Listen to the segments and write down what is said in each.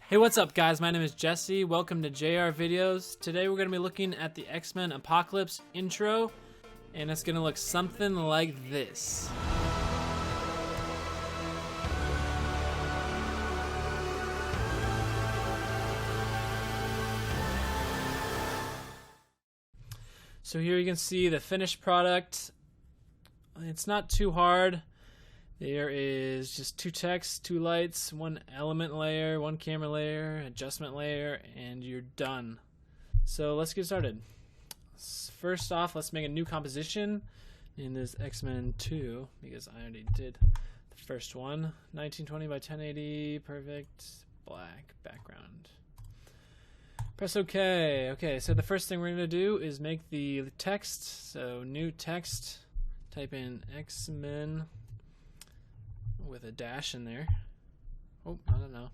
Hey, what's up guys? My name is Jesse. Welcome to JR Videos. Today we're going to be looking at the X-Men Apocalypse intro, and it's going to look something like this. So here you can see the finished product. It's not too hard. There is just two texts, two lights, one element layer, one camera layer, adjustment layer, and you're done. So let's get started. First off, let's make a new composition in this X-Men 2 because I already did the first one. 1920 by 1080, perfect, black background. Press OK. Okay, so the first thing we're going to do is make the text. So new text, type in X-Men with a dash in there. Oh, I don't know.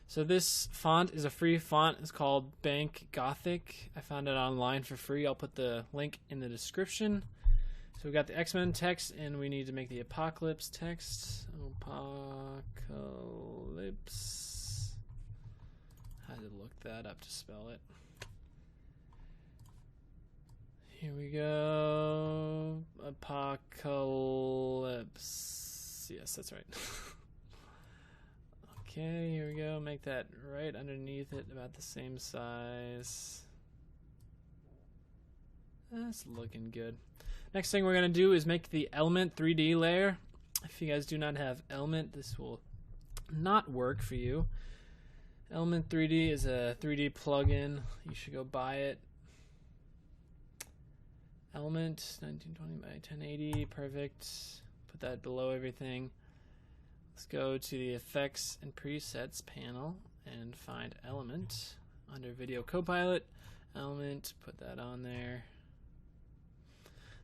So this font is a free font. It's called Bank Gothic. I found it online for free. I'll put the link in the description. So we got the X-Men text, and we need to make the Apocalypse text. Apocalypse. I had to look that up to spell it. Here we go. Apocalypse. Yes, that's right. Okay, here we go. Make that right underneath it, about the same size. That's looking good. Next thing we're going to do is make the Element 3D layer. If you guys do not have Element, this will not work for you. Element 3D is a 3D plugin. You should go buy it. Element 1920 by 1080, perfect. Put that below everything. Let's go to the Effects and Presets panel and find Element under Video Copilot. Element, put that on there.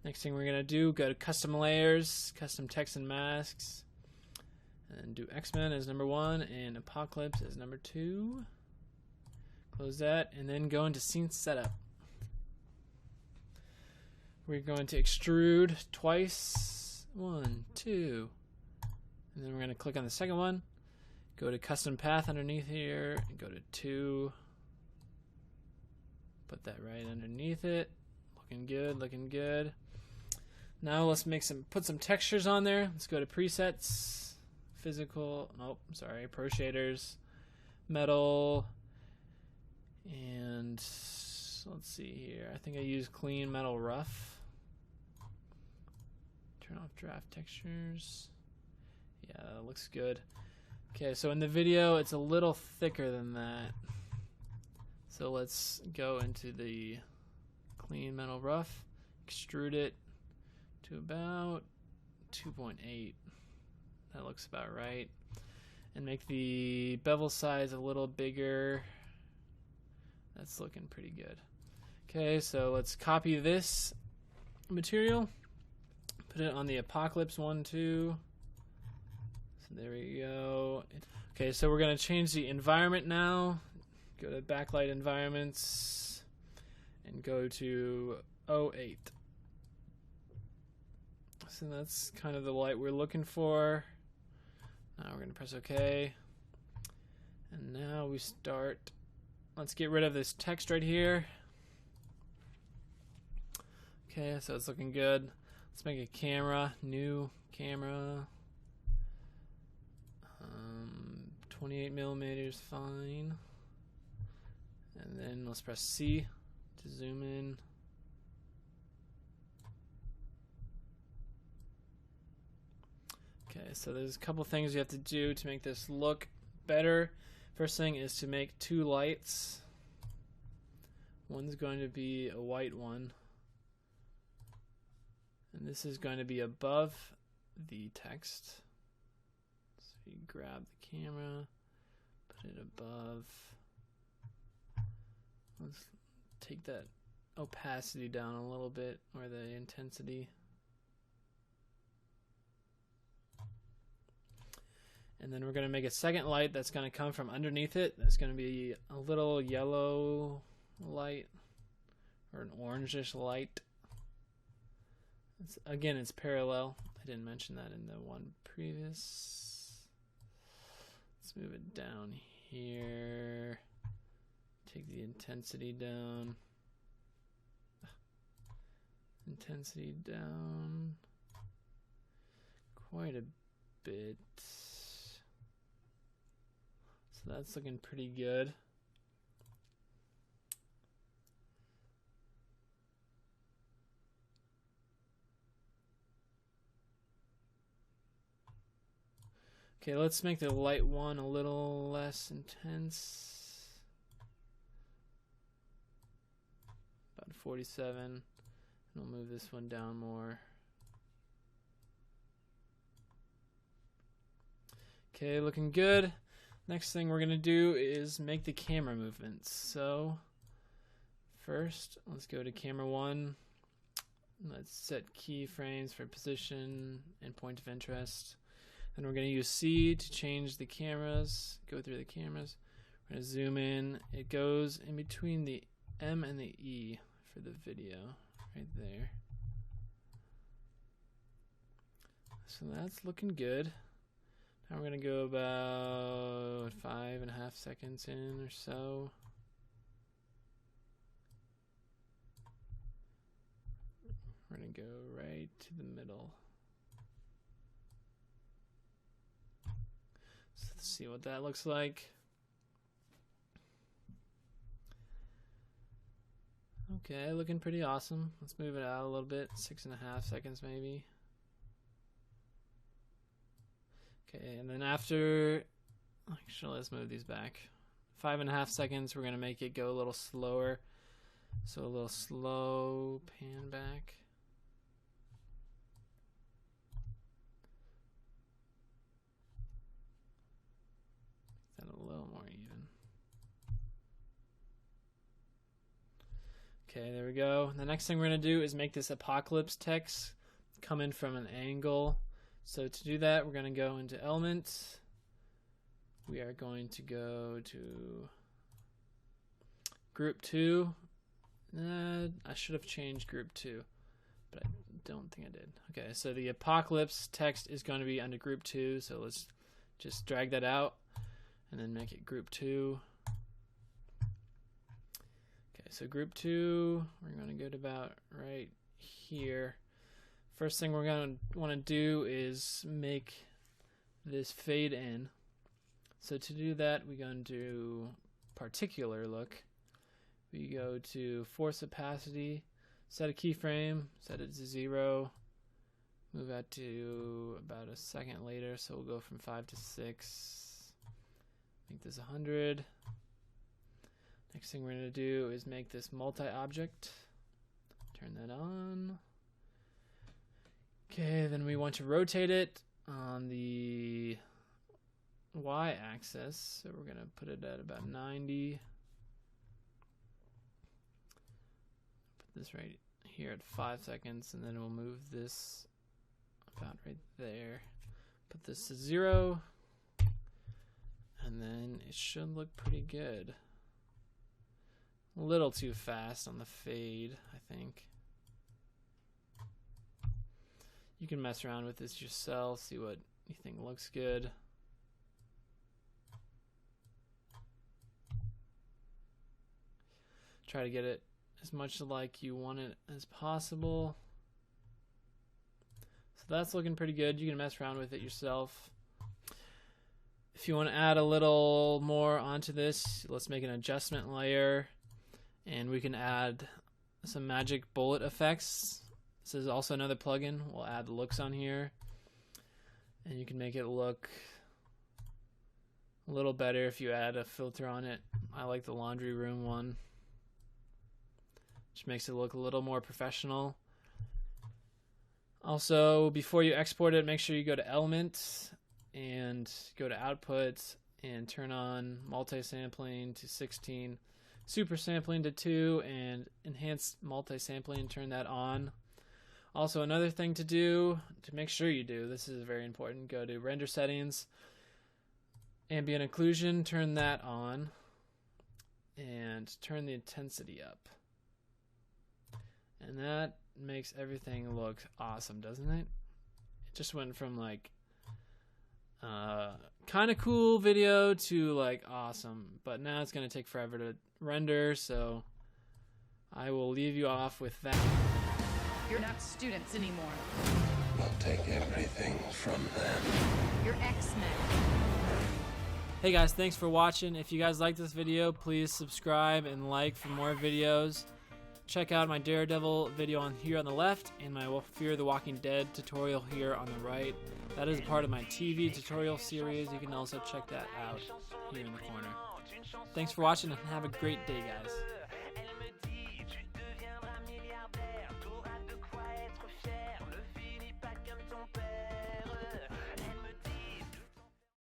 Next thing we're going to do, go to Custom Layers, Custom Text and Masks, and do X-Men as number 1 and Apocalypse as number 2. Close that, and then go into Scene Setup. We're going to extrude twice. 1, 2. And then we're going to click on the second one. Go to Custom Path underneath here. And go to 2. Put that right underneath it. Looking good, looking good. Now let's put some textures on there. Let's go to Presets. Physical. Nope, sorry. Pro Shaders. Metal. And let's see here. I think I use Clean Metal Rough. Turn off draft textures. Yeah, that looks good. Okay, so in the video, it's a little thicker than that. So let's go into the Clean Metal Rough, extrude it to about 2.8. That looks about right. And make the bevel size a little bigger. That's looking pretty good. Okay, so let's copy this material. Put it on the Apocalypse 1, 2. So there we go. Okay, so we're going to change the environment now. Go to Backlight Environments and go to 08. So that's kind of the light we're looking for. Now we're going to press OK. And now we start. Let's get rid of this text right here. Okay, so it's looking good. Let's make a camera, new camera. 28 millimeters, fine. And then let's press C to zoom in. Okay, so there's a couple things you have to do to make this look better. First thing is to make two lights. One's going to be a white one. And this is going to be above the text. So you grab the camera, put it above. Let's take that opacity down a little bit, or the intensity. And then we're going to make a second light that's going to come from underneath it. That's going to be a little yellow light, or an orangish light. Again, it's parallel. I didn't mention that in the one previous. Let's move it down here. take the intensity down. Intensity down quite a bit. So that's looking pretty good. Okay, let's make the light one a little less intense. About 47. And we'll move this one down more. Okay, looking good. Next thing we're gonna do is make the camera movements. So first, let's go to camera 1. Let's set keyframes for position and point of interest. Then we're going to use C to change the cameras, go through the cameras. We're going to zoom in. It goes in between the M and the E for the video, right there. So that's looking good. Now we're going to go about 5.5 seconds in or so. We're going to go right to the middle. So let's see what that looks like. Okay, looking pretty awesome. Let's move it out a little bit, 6.5 seconds maybe. Okay, and then after, actually let's move these back. 5.5 seconds, we're gonna make it go a little slower. So a little slow pan back. That a little more even. Okay, there we go. The next thing we're going to do is make this apocalypse text come in from an angle. So to do that, we're going to go into Element. We are going to go to Group 2. I should have changed Group 2, but I don't think I did. Okay, so the apocalypse text is going to be under Group 2, so let's just drag that out and then make it Group 2. So group 2, we're going to go to about right here. First thing we're going to want to do is make this fade in. So to do that, we go into particular look. We go to force opacity, set a keyframe, set it to 0, move that to about a second later. So we'll go from 5 to 6, make this 100. Next thing we're going to do is make this multi-object. Turn that on. Okay, then we want to rotate it on the y-axis. So we're going to put it at about 90. Put this right here at 5 seconds, and then we'll move this about right there. Put this to 0, and then it should look pretty good. A little too fast on the fade, I think. You can mess around with this yourself, see what you think looks good. Try to get it as much like you want it as possible. So that's looking pretty good. You can mess around with it yourself. If you want to add a little more onto this, let's make an adjustment layer. And we can add some magic bullet effects. This is also another plugin. We'll add looks on here. And you can make it look a little better if you add a filter on it. I like the laundry room one, which makes it look a little more professional. Also, before you export it, make sure you go to Element and go to Output and turn on multi-sampling to 16. Super sampling to 2, and enhanced multi-sampling, turn that on. Also, another thing to do, to make sure you do, this is very important, go to render settings, ambient occlusion, turn that on, and turn the intensity up. And that makes everything look awesome, doesn't it? It just went from like kind of cool video to like awesome, but now it's gonna take forever to render, so I will leave you off with that. You're not students anymore. I'll take everything from them. You're X-Men. Hey guys, thanks for watching. If you guys like this video, please subscribe and like for more videos. Check out my Daredevil video on here on the left and my Fear the Walking Dead tutorial here on the right. That is part of my TV tutorial series. You can also check that out here in the corner. Thanks for watching and have a great day, guys.